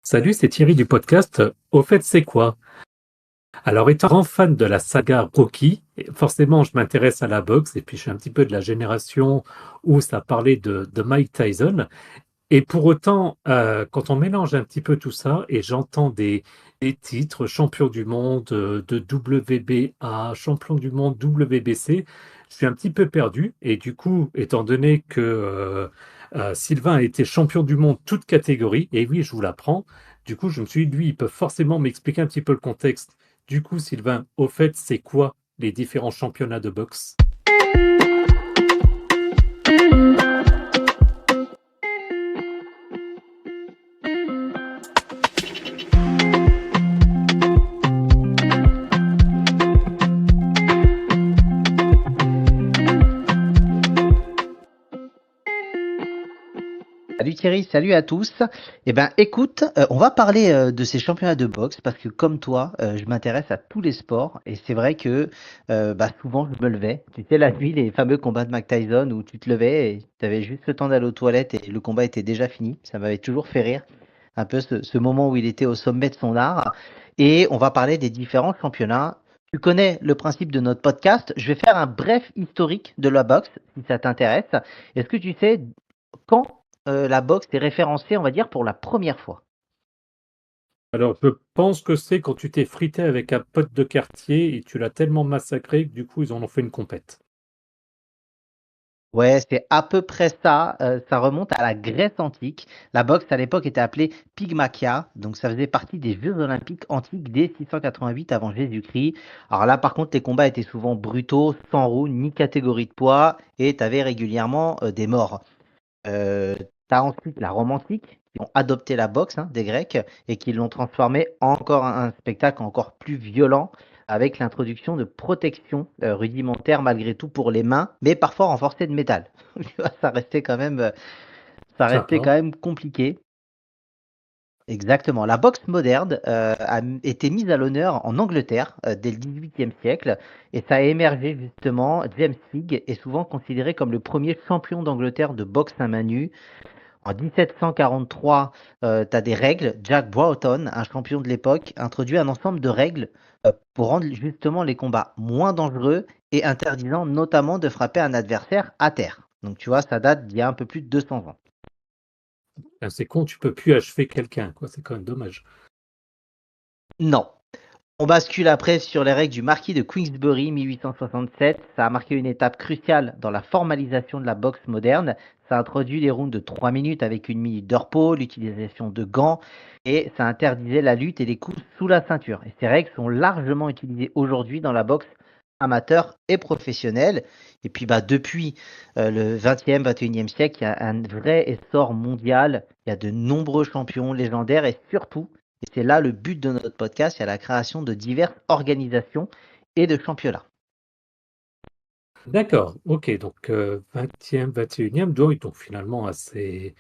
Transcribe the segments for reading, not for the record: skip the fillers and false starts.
Salut, c'est Thierry du podcast Au fait, c'est quoi? Alors, étant grand fan de la saga Rocky, forcément, je m'intéresse à la boxe et puis je suis un petit peu de la génération où ça parlait de Mike Tyson. Et pour autant, quand on mélange un petit peu tout ça et j'entends des titres champion du monde de WBA, champion du monde WBC, je suis un petit peu perdu. Et du coup, étant donné que Sylvain a été champion du monde toute catégorie, et oui, je vous l'apprends, du coup, je me suis dit, lui, il peut forcément m'expliquer un petit peu le contexte. Du coup, Sylvain, au fait, c'est quoi les différents championnats de boxe? Salut Thierry, salut à tous. Eh ben, écoute, on va parler de ces championnats de boxe parce que comme toi, je m'intéresse à tous les sports et c'est vrai que souvent je me levais. Tu sais, la nuit, les fameux combats de Mike Tyson où tu te levais et tu avais juste le temps d'aller aux toilettes et le combat était déjà fini. Ça m'avait toujours fait rire, un peu ce moment où il était au sommet de son art. Et on va parler des différents championnats. Tu connais le principe de notre podcast. Je vais faire un bref historique de la boxe si ça t'intéresse. Est-ce que tu sais quand la boxe est référencée, on va dire, pour la première fois? Alors, je pense que c'est quand tu t'es frité avec un pote de quartier et tu l'as tellement massacré que du coup, ils en ont fait une compète. Ouais, c'est à peu près ça. Ça remonte à la Grèce antique. La boxe, à l'époque, était appelée Pygmakia. Donc, ça faisait partie des Jeux olympiques antiques dès 688 avant Jésus-Christ. Alors là, par contre, les combats étaient souvent brutaux, sans roues, ni catégorie de poids, et tu avais régulièrement des morts. Euh, T'as ensuite la Rome antique, qui ont adopté la boxe des Grecs et qui l'ont transformé en encore un spectacle encore plus violent avec l'introduction de protections rudimentaires malgré tout pour les mains, mais parfois renforcées de métal. Tu vois, ça restait Sympa. quand même compliqué. Exactement. La boxe moderne a été mise à l'honneur en Angleterre dès le XVIIIe siècle et ça a émergé justement. James League est souvent considéré comme le premier champion d'Angleterre de boxe à main nue. En 1743, tu as des règles. Jack Broughton, un champion de l'époque, introduit un ensemble de règles pour rendre justement les combats moins dangereux et interdisant notamment de frapper un adversaire à terre. Donc tu vois, ça date d'il y a un peu plus de 200 ans. Ben, c'est con, tu peux plus achever quelqu'un, quoi. C'est quand même dommage. Non. On bascule après sur les règles du marquis de Queensberry 1867. Ça a marqué une étape cruciale dans la formalisation de la boxe moderne. Ça introduit les rounds de 3 minutes avec une minute de repos, l'utilisation de gants et ça interdisait la lutte et les coups sous la ceinture. Et ces règles sont largement utilisées aujourd'hui dans la boxe amateur et professionnelle. Et puis depuis le 20e, 21e siècle, il y a un vrai essor mondial. Il y a de nombreux champions légendaires et surtout et c'est là le but de notre podcast, c'est la création de diverses organisations et de championnats. D'accord, ok, donc 20e, 21e, donc finalement assez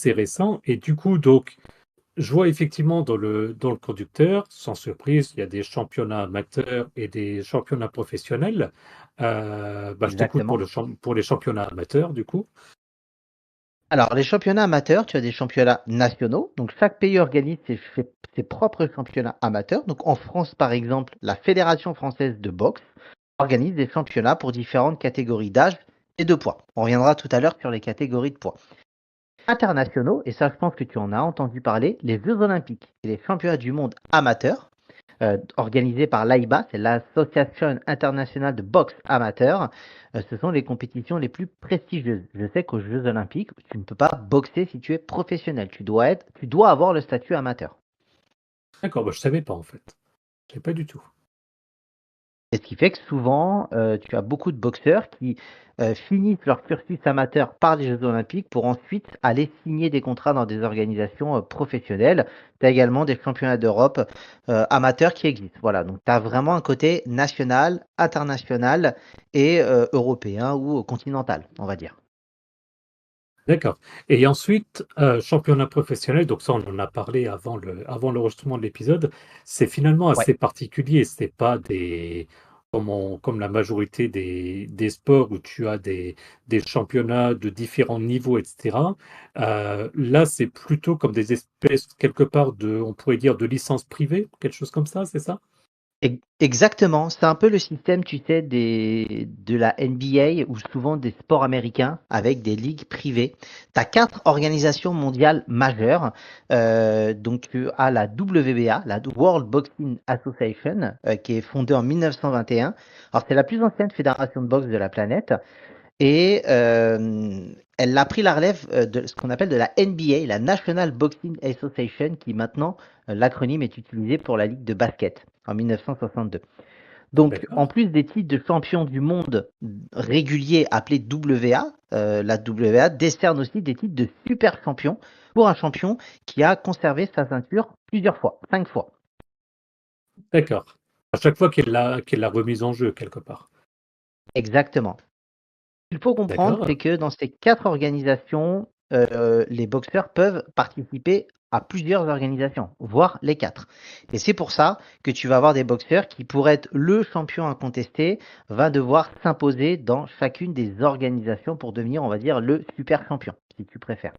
récent. Et du coup, donc, je vois effectivement dans le conducteur, sans surprise, il y a des championnats amateurs et des championnats professionnels. Je t'écoute pour Exactement. pour les championnats amateurs, du coup. Alors, les championnats amateurs, tu as des championnats nationaux. Donc, chaque pays organise ses propres championnats amateurs. Donc, en France, par exemple, la Fédération française de boxe organise des championnats pour différentes catégories d'âge et de poids. On reviendra tout à l'heure sur les catégories de poids. Internationaux, et ça, je pense que tu en as entendu parler, les Jeux olympiques et les championnats du monde amateurs organisée par l'AIBA, c'est l'Association internationale de boxe amateur. Ce sont les compétitions les plus prestigieuses. Je sais qu'aux Jeux olympiques, tu ne peux pas boxer si tu es professionnel. Tu dois avoir le statut amateur. D'accord, je savais pas en fait. Je savais pas du tout. Et ce qui fait que souvent, tu as beaucoup de boxeurs qui finissent leur cursus amateur par les Jeux olympiques pour ensuite aller signer des contrats dans des organisations professionnelles. Tu as également des championnats d'Europe amateurs qui existent. Voilà, donc tu as vraiment un côté national, international et européen ou continental, on va dire. D'accord. Et ensuite, championnat professionnel, donc ça, on en a parlé avant l'enregistrement de l'épisode, c'est finalement Ouais. assez particulier. C'est pas des comme la majorité des sports où tu as des championnats de différents niveaux, etc. Là, c'est plutôt comme des espèces, quelque part, on pourrait dire, de licence privée, quelque chose comme ça, c'est ça? Exactement, c'est un peu le système, tu sais, de la NBA ou souvent des sports américains avec des ligues privées. Tu as 4 organisations mondiales majeures. Donc tu as la WBA, la World Boxing Association, qui est fondée en 1921. Alors c'est la plus ancienne fédération de boxe de la planète. Et elle a pris la relève de ce qu'on appelle de la NBA, la National Boxing Association, qui maintenant, l'acronyme est utilisé pour la Ligue de basket en 1962. Donc, en D'accord. plus des titres de champion du monde réguliers appelés WA, la WA décerne aussi des titres de super champion pour un champion qui a conservé sa ceinture plusieurs fois, 5 fois. D'accord. À chaque fois qu'elle l'a remise en jeu, quelque part. Exactement. Ce qu'il faut comprendre, c'est D'accord. que dans ces 4 organisations, les boxeurs peuvent participer à plusieurs organisations, voire les 4. Et c'est pour ça que tu vas avoir des boxeurs qui, pour être le champion incontesté, va devoir s'imposer dans chacune des organisations pour devenir, on va dire, le super champion, si tu préfères.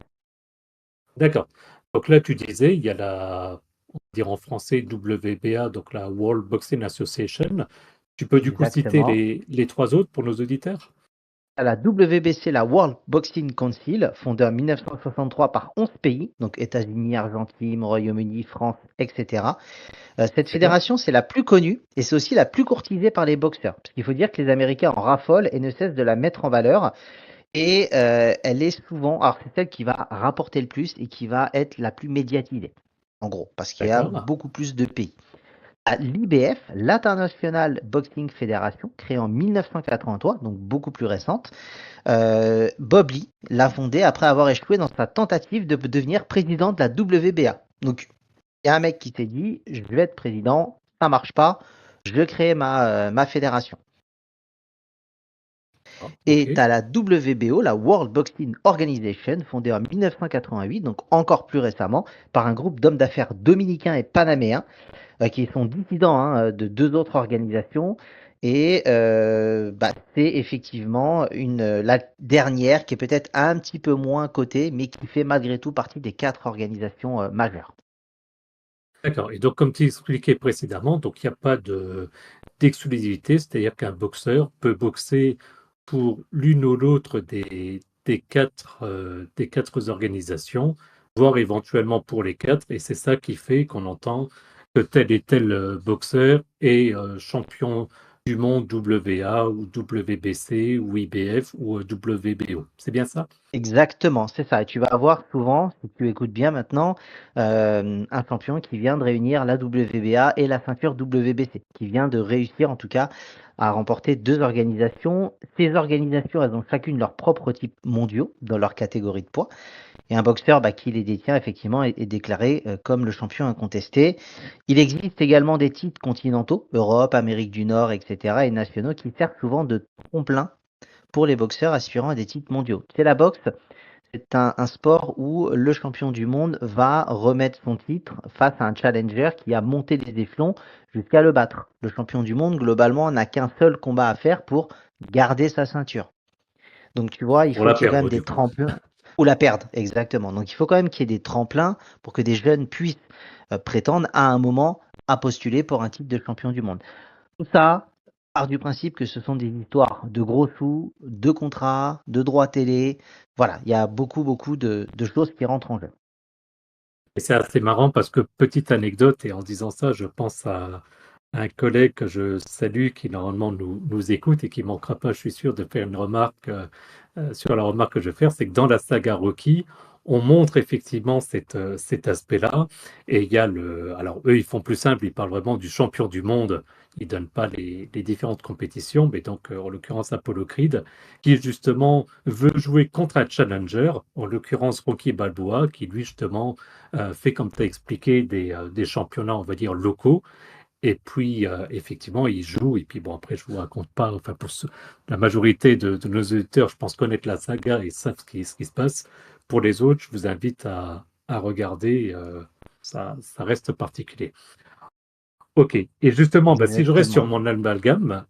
D'accord. Donc là, tu disais, il y a on va dire en français WBA, donc la World Boxing Association. Tu peux du coup citer Exactement. les trois autres pour nos auditeurs? À la WBC, la World Boxing Council, fondée en 1963 par 11 pays, donc États-Unis, Argentine, Royaume-Uni, France, etc. Cette D'accord? fédération, c'est la plus connue et c'est aussi la plus courtisée par les boxeurs. Parce qu'il faut dire que les Américains en raffolent et ne cessent de la mettre en valeur. Et elle est souvent, alors c'est celle qui va rapporter le plus et qui va être la plus médiatisée, en gros, parce qu'il y a D'accord. beaucoup plus de pays. À l'IBF, l'International Boxing Federation, créée en 1983, donc beaucoup plus récente, Bob Lee l'a fondée après avoir échoué dans sa tentative de devenir président de la WBA. Donc il y a un mec qui s'est dit, je vais être président, ça marche pas, je vais créer ma fédération. Ah, Et tu ok. as la WBO, la World Boxing Organization, fondée en 1988, donc encore plus récemment, par un groupe d'hommes d'affaires dominicains et panaméens, qui sont dissidents de deux autres organisations. Et c'est effectivement la dernière qui est peut-être un petit peu moins cotée, mais qui fait malgré tout partie des 4 organisations majeures. D'accord. Et donc, comme tu expliquais précédemment, donc il n'y a pas d'exclusivité, c'est-à-dire qu'un boxeur peut boxer pour l'une ou l'autre des quatre organisations, voire éventuellement pour les quatre, et c'est ça qui fait qu'on entend que tel et tel boxeur est champion du monde WA ou WBC ou IBF ou WBO. C'est bien ça? Exactement, c'est ça. Et tu vas avoir souvent, si tu écoutes bien maintenant, un champion qui vient de réunir la WBA et la ceinture WBC, qui vient de réussir en tout cas à remporter deux organisations. Ces organisations, elles ont chacune leur propre type mondiaux dans leur catégorie de poids. Et un boxeur qui les détient effectivement est déclaré comme le champion incontesté. Il existe également des titres continentaux, Europe, Amérique du Nord, etc., et nationaux qui servent souvent de tremplin pour les boxeurs aspirant à des titres mondiaux. C'est la boxe, c'est un sport où le champion du monde va remettre son titre face à un challenger qui a monté les échelons jusqu'à le battre. Le champion du monde, globalement, n'a qu'un seul combat à faire pour garder sa ceinture. Donc tu vois, il Pour faut la qu'il y ait quand même perdre, des du coup. tremplins, ou la perdre, exactement. Donc il faut quand même qu'il y ait des tremplins pour que des jeunes puissent prétendre à un moment à postuler pour un titre de champion du monde. Tout ça part du principe que ce sont des histoires de gros sous, de contrats, de droits télé. Voilà, il y a beaucoup de choses qui rentrent en jeu. Et c'est assez marrant parce que, petite anecdote, et en disant ça, je pense à un collègue que je salue qui normalement nous écoute et qui ne manquera pas, je suis sûr, de faire une remarque sur la remarque que je vais faire, c'est que dans la saga Rocky, on montre effectivement cet aspect-là. Et il y a alors eux, ils font plus simple, ils parlent vraiment du champion du monde. Ils donnent pas les différentes compétitions, mais donc en l'occurrence Apollo Creed, qui justement veut jouer contre un challenger, en l'occurrence Rocky Balboa, qui lui justement fait, comme tu as expliqué, des championnats, on va dire, locaux. Et puis, effectivement, il joue. Et puis, bon, après, je vous raconte pas, enfin, la majorité de nos auditeurs, je pense connaître la saga et savent ce qui se passe. Pour les autres, je vous invite à regarder. Ça reste particulier. Ok. Et justement, bah, si je reste sur Exactement. mon amalgame,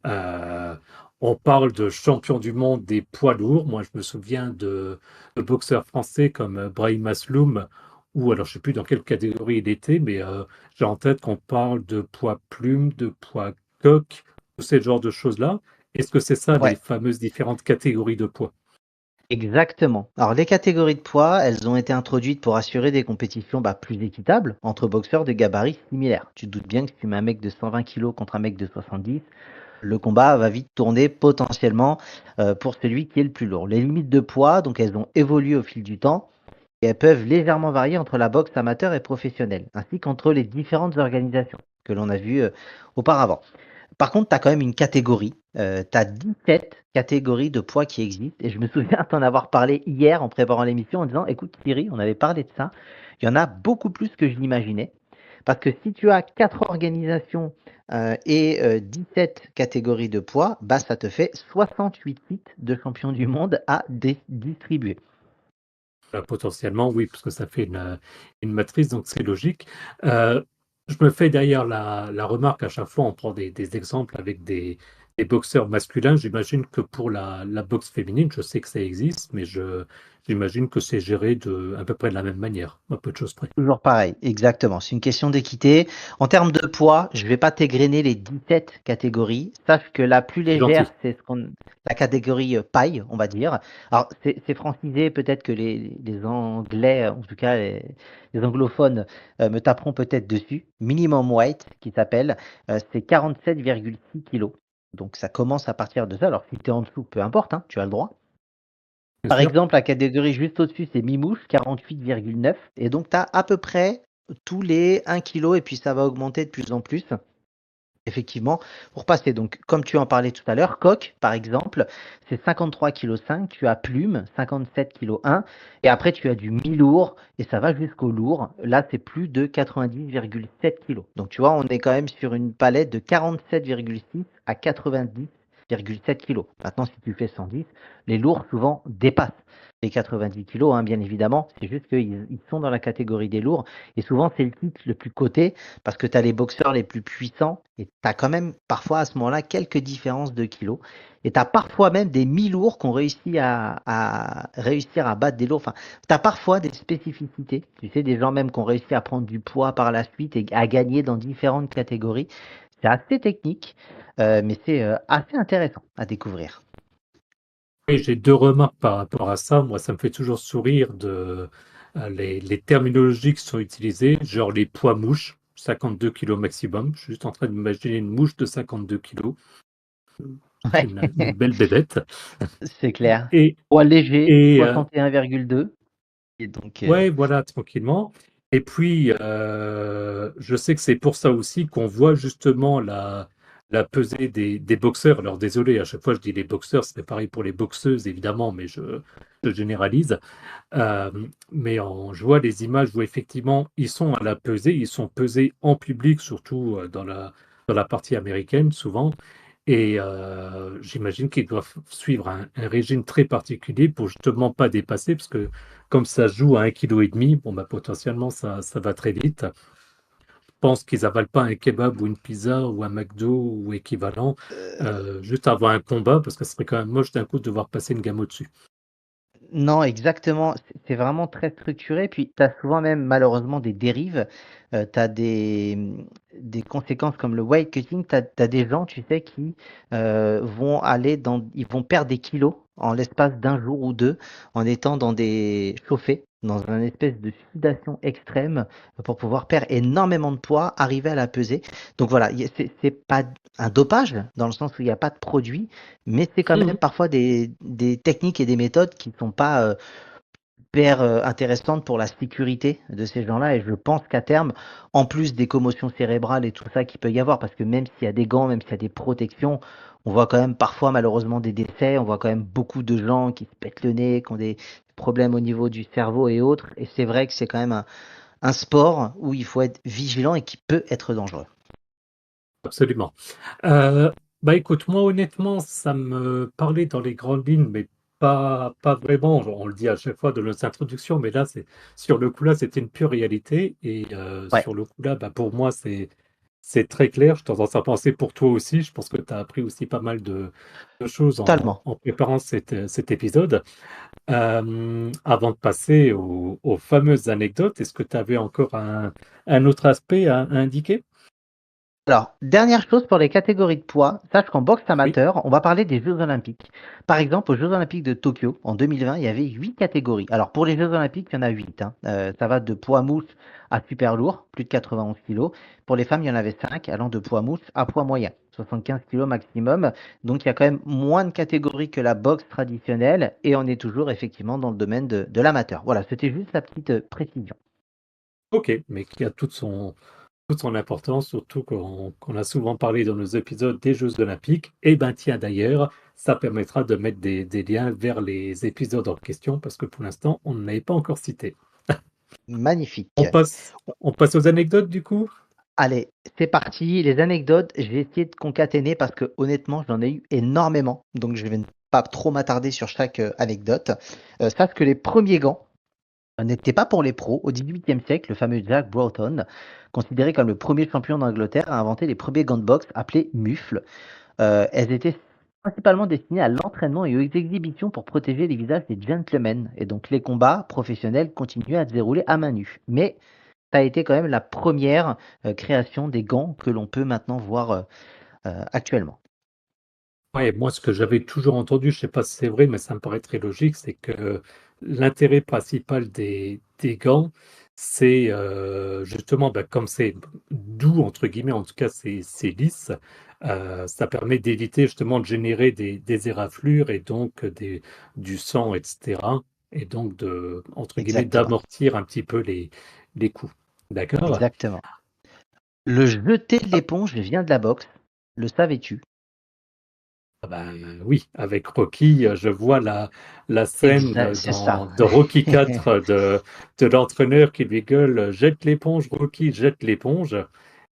on parle de champion du monde des poids lourds. Moi, je me souviens de boxeurs français comme Brahim Asloum, ou alors je sais plus dans quelle catégorie il était, mais j'ai en tête qu'on parle de poids plume, de poids coq, tous ces genres de choses-là. Est-ce que c'est ça, les Ouais, fameuses différentes catégories de poids? exactement. Alors les catégories de poids, elles ont été introduites pour assurer des compétitions plus équitables entre boxeurs de gabarits similaires. Tu te doutes bien que si tu mets un mec de 120 kilos contre un mec de 70, le combat va vite tourner potentiellement pour celui qui est le plus lourd. Les limites de poids, donc elles ont évolué au fil du temps et elles peuvent légèrement varier entre la boxe amateur et professionnelle, ainsi qu'entre les différentes organisations que l'on a vues auparavant. Par contre, tu as quand même une catégorie. Tu as 17 catégories de poids qui existent. Et je me souviens t'en avoir parlé hier en préparant l'émission en disant, écoute Thierry, on avait parlé de ça. Il y en a beaucoup plus que je l'imaginais. Parce que si tu as 4 organisations et 17 catégories de poids, bah, ça te fait 68 titres de champion du monde à distribuer. Potentiellement, oui, parce que ça fait une matrice, donc c'est logique. Euh, je me fais d'ailleurs la remarque à chaque fois, on prend des exemples avec des boxeurs masculins. J'imagine que pour la boxe féminine, je sais que ça existe, mais j'imagine que c'est géré à peu près de la même manière, à peu de choses près. Toujours pareil, exactement. C'est une question d'équité. En termes de poids, je ne vais pas t'égrener les 17 catégories. Sache que la plus C'est légère, gentil. c'est la catégorie paille, on va dire. Alors, c'est francisé, peut-être que les Anglais, en tout cas les anglophones, me taperont peut-être dessus. Minimum weight, qui s'appelle, c'est 47,6 kilos. Donc, ça commence à partir de ça. Alors, si tu es en dessous, peu importe, hein, tu as le droit. Bien Par sûr. exemple, la catégorie juste au-dessus, c'est Mimouche, 48,9. Et donc, tu as à peu près tous les 1 kg et puis ça va augmenter de plus en plus. Effectivement, pour passer, donc, comme tu en parlais tout à l'heure, Coq, par exemple, c'est 53,5 kg. Tu as Plume, 57,1 kg. Et après, tu as du mi-lourd et ça va jusqu'au lourd. Là, c'est plus de 90,7 kg. Donc, tu vois, on est quand même sur une palette de 47,6 à 90,7 kg. Maintenant, si tu fais 110, les lourds souvent dépassent les 90 kg, hein, bien évidemment. C'est juste qu'ils sont dans la catégorie des lourds. Et souvent, c'est le titre le plus coté parce que tu as les boxeurs les plus puissants et tu as quand même parfois à ce moment-là quelques différences de kilos. Et tu as parfois même des mi-lourds qui ont réussi à réussir à battre des lourds. Enfin, tu as parfois des spécificités. Tu sais, des gens même qui ont réussi à prendre du poids par la suite et à gagner dans différentes catégories. C'est assez technique, mais c'est assez intéressant à découvrir. Oui, j'ai deux remarques par rapport à ça. Moi, ça me fait toujours sourire les terminologies qui sont utilisées, genre les poids mouches, 52 kilos maximum. Je suis juste en train d'imaginer une mouche de 52 kilos. C'est Ouais, une belle bébête. c'est clair. Et, Poids léger, et 61,2. Et donc, ouais, voilà, tranquillement. Et puis, je sais que c'est pour ça aussi qu'on voit justement la pesée des boxeurs. Alors, désolé, à chaque fois je dis les boxeurs, c'est pareil pour les boxeuses, évidemment, mais je généralise. Euh, mais je vois les images où effectivement ils sont à la pesée, ils sont pesés en public, surtout dans la partie américaine, souvent. Et j'imagine qu'ils doivent suivre un régime très particulier pour justement pas dépasser, parce que comme ça se joue à 1,5 kg, bon, bah, potentiellement ça va très vite. Je pense qu'ils avalent pas un kebab ou une pizza ou un McDo ou équivalent, juste avant un combat, parce que ce serait quand même moche d'un coup de devoir passer une gamme au-dessus. Non, exactement. C'est vraiment très structuré. Puis, tu as souvent même malheureusement des dérives. Tu as des conséquences comme le weight cutting. Tu as des gens, tu sais, qui ils vont perdre des kilos en l'espace d'un jour ou deux en étant dans des chauffés, dans une espèce de sudation extrême pour pouvoir perdre énormément de poids, arriver à la peser. Donc voilà, c'est pas un dopage dans le sens où il n'y a pas de produit, mais c'est quand même Mhm. parfois des techniques et des méthodes qui ne sont pas hyper intéressantes pour la sécurité de ces gens-là. Et je pense qu'à terme, en plus des commotions cérébrales et tout ça qu'il peut y avoir, parce que même s'il y a des gants, même s'il y a des protections, on voit quand même parfois malheureusement des décès, on voit quand même beaucoup de gens qui se pètent le nez, qui ont des problèmes au niveau du cerveau et autres. Et c'est vrai que c'est quand même un sport où il faut être vigilant et qui peut être dangereux. Absolument. Euh, Bah écoute, moi honnêtement, ça me parlait dans les grandes lignes, mais pas vraiment. On le dit à chaque fois de nos introductions, mais là, sur le coup là, c'était une pure réalité. Et Ouais. sur le coup là, bah, pour moi, c'est très clair. Je tendance à penser pour toi aussi. Je pense que tu as appris aussi pas mal de choses Totalement. en préparant cet épisode. Avant de passer aux fameuses anecdotes, est-ce que tu avais encore un autre aspect à indiquer? Alors, dernière chose pour les catégories de poids, sache qu'en boxe Oui, amateur, on va parler des Jeux Olympiques. Par exemple, aux Jeux Olympiques de Tokyo, en 2020, il y avait 8 catégories. Alors, pour les Jeux Olympiques, il y en a 8. Ça va de poids mousse à super lourd, plus de 91 kilos. Pour les femmes, il y en avait 5, allant de poids mousse à poids moyen, 75 kilos maximum. Donc, il y a quand même moins de catégories que la boxe traditionnelle et on est toujours effectivement dans le domaine de l'amateur. Voilà, c'était juste la petite précision. ok, mais qui a toute son importance, surtout qu'on a souvent parlé dans nos épisodes des Jeux Olympiques. Et ben tiens d'ailleurs, ça permettra de mettre des liens vers les épisodes en question, parce que pour l'instant, on n'avait pas encore cité. Magnifique. On passe, on passe aux anecdotes du coup? Allez, c'est parti. Les anecdotes, je vais essayer de concaténer parce que honnêtement, j'en ai eu énormément. Donc, je vais ne pas trop m'attarder sur chaque anecdote. Sache que les premiers gants n'étaient pas pour les pros. Au XVIIIe siècle, le fameux Jack Broughton, considéré comme le premier champion d'Angleterre, a inventé les premiers gants de boxe appelés mufles. Elles étaient principalement destinées à l'entraînement et aux exhibitions pour protéger les visages des gentlemen. Et donc, les combats professionnels continuaient à se dérouler à main nue. Mais ça a été quand même la première création des gants que l'on peut maintenant voir actuellement. Ouais, moi, ce que j'avais toujours entendu, je sais pas si c'est vrai, mais ça me paraît très logique, c'est que l'intérêt principal des gants, c'est justement, ben, comme c'est doux, entre guillemets, en tout cas, c'est lisse, ça permet d'éviter justement de générer des éraflures et donc du sang, etc. Et donc entre guillemets, Exactement, d'amortir un petit peu les coups. D'accord? exactement. Le jeter de l'éponge vient de la boxe. Le savais-tu? Ah ben, oui, avec Rocky, je vois la scène Exact, c'est ça. dans Rocky 4 de l'entraîneur qui lui gueule jette l'éponge, Rocky, jette l'éponge.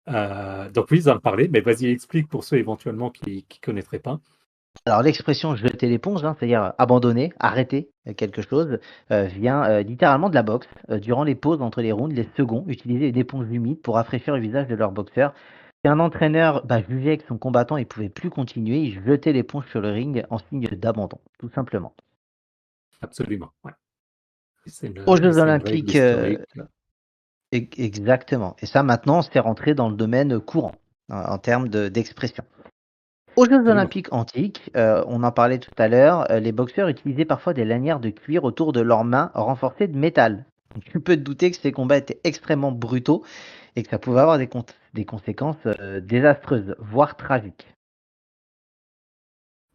Donc oui, ça me parlait, mais vas-y, explique pour ceux éventuellement qui ne connaîtraient pas. Alors l'expression jeter l'éponge, c'est-à-dire abandonner, arrêter quelque chose, vient littéralement de la boxe. Durant les pauses entre les rounds, les seconds utilisaient une éponge humide pour rafraîchir le visage de leur boxeur. Si un entraîneur jugeait que son combattant ne pouvait plus continuer, il jetait l'éponge sur le ring en signe d'abandon, tout simplement. Absolument, ouais. Aux Et Jeux c'est une règle Olympiques, historique. exactement. Et ça, maintenant, c'est rentré dans le domaine courant en termes d'expression. Aux Jeux Absolument. Olympiques antiques, on en parlait tout à l'heure, les boxeurs utilisaient parfois des lanières de cuir autour de leurs mains renforcées de métal. Donc, tu peux te douter que ces combats étaient extrêmement brutaux et que ça pouvait avoir des conséquences désastreuses, voire tragiques.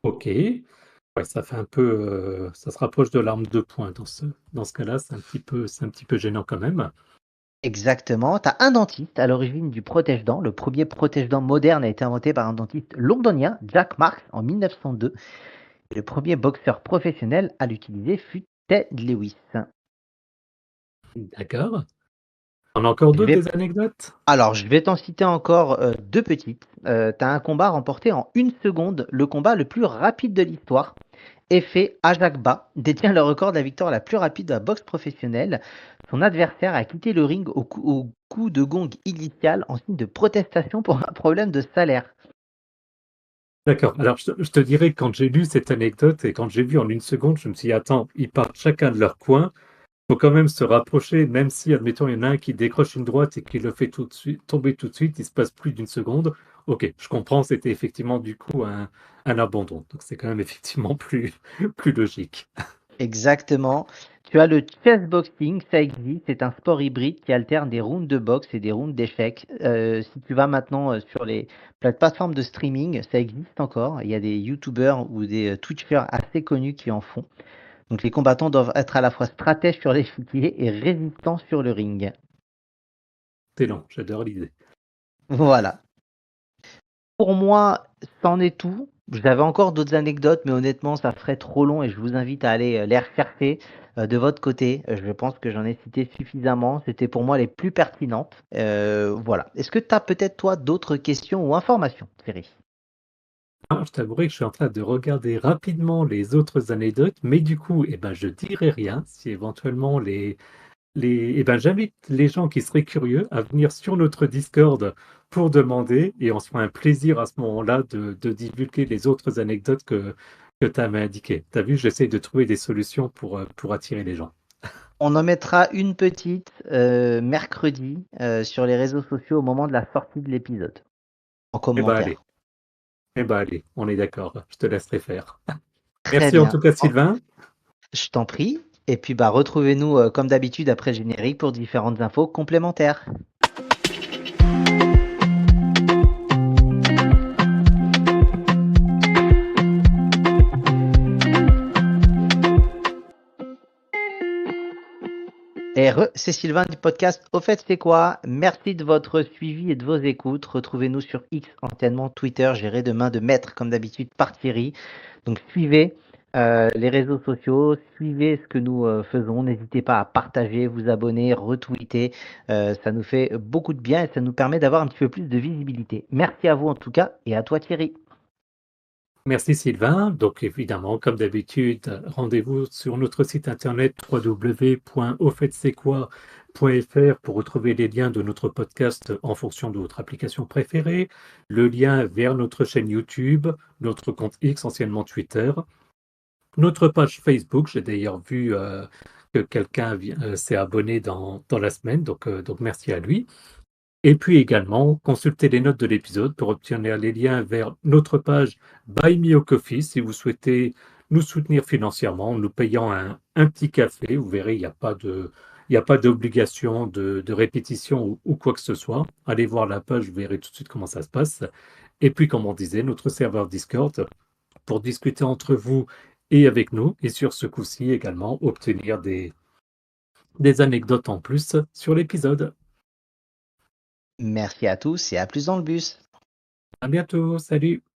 Ok. Ouais, ça fait un peu, ça se rapproche de l'arme de poing dans ce cas-là, c'est un petit peu gênant quand même. Exactement. Tu as un dentiste à l'origine du protège-dents. Le premier protège-dents moderne a été inventé par un dentiste londonien, Jack Marks, en 1902. Et le premier boxeur professionnel à l'utiliser fut Ted Lewis. D'accord. On a encore Je d'autres vais des anecdotes? Alors, je vais t'en citer encore 2 petites. Tu as un combat remporté en 1 seconde, le combat le plus rapide de l'histoire. Effet Ajakba détient le record de la victoire la plus rapide de la boxe professionnelle. Son adversaire a quitté le ring au coup de gong initial en signe de protestation pour un problème de salaire. D'accord. Alors, je te dirais que quand j'ai lu cette anecdote et quand j'ai vu en 1 seconde, je me suis dit, attends, ils partent chacun de leur coin. Il faut quand même se rapprocher, même si, admettons, il y en a un qui décroche une droite et qui le fait tout de suite, tomber tout de suite, il se passe plus d'1 seconde. Ok, je comprends, c'était effectivement du coup un abandon. Donc, c'est quand même effectivement plus logique. Exactement. Tu as le chessboxing, ça existe, c'est un sport hybride qui alterne des rounds de boxe et des rounds d'échecs. Si tu vas maintenant sur les plateformes de streaming, ça existe encore. Il y a des youtubeurs ou des twitchers assez connus qui en font. Donc les combattants doivent être à la fois stratèges sur l'échiquier et résistants sur le ring. Excellent, j'adore l'idée. Voilà. Pour moi, c'en est tout. J'avais encore d'autres anecdotes, mais honnêtement, ça ferait trop long et je vous invite à aller les rechercher de votre côté. Je pense que j'en ai cité suffisamment. C'était pour moi les plus pertinentes. Voilà. Est-ce que tu as peut-être toi d'autres questions ou informations, Thierry? Ah, je t'avouerai que je suis en train de regarder rapidement les autres anecdotes, mais du coup, eh ben, je dirai rien si éventuellement j'invite les gens qui seraient curieux à venir sur notre Discord pour demander, et on se fera un plaisir à ce moment-là de divulguer les autres anecdotes que tu m'as indiquées. Tu as vu, j'essaie de trouver des solutions pour attirer les gens. On en mettra une petite mercredi sur les réseaux sociaux au moment de la sortie de l'épisode, en Eh ben allez, commentaire. on est d'accord, je te laisserai faire. Très Merci en bien. tout cas, Sylvain. Je t'en prie. Et puis bah retrouvez-nous comme d'habitude après le générique pour différentes infos complémentaires. C'est Sylvain du podcast Au fait c'est quoi? Merci de votre suivi et de vos écoutes. Retrouvez-nous sur X, anciennement Twitter, géré de main de maître comme d'habitude par Thierry. Donc suivez les réseaux sociaux, suivez ce que nous faisons. N'hésitez pas à partager, vous abonner, retweeter. Ça nous fait beaucoup de bien et ça nous permet d'avoir un petit peu plus de visibilité. Merci à vous en tout cas et à toi Thierry. Merci Sylvain. Donc évidemment, comme d'habitude, rendez-vous sur notre site internet www.auffaitc'estquoi.fr pour retrouver les liens de notre podcast en fonction de votre application préférée, le lien vers notre chaîne YouTube, notre compte X, anciennement Twitter, notre page Facebook. J'ai d'ailleurs vu que quelqu'un s'est abonné dans la semaine, donc merci à lui. Et puis également, consultez les notes de l'épisode pour obtenir les liens vers notre page Buy Me a Coffee si vous souhaitez nous soutenir financièrement en nous payant un petit café. Vous verrez, il n'y a pas d'obligation de répétition ou quoi que ce soit. Allez voir la page, vous verrez tout de suite comment ça se passe. Et puis, comme on disait, notre serveur Discord pour discuter entre vous et avec nous. Et sur ce coup-ci également, obtenir des anecdotes en plus sur l'épisode. Merci à tous et à plus dans le bus. À bientôt, salut!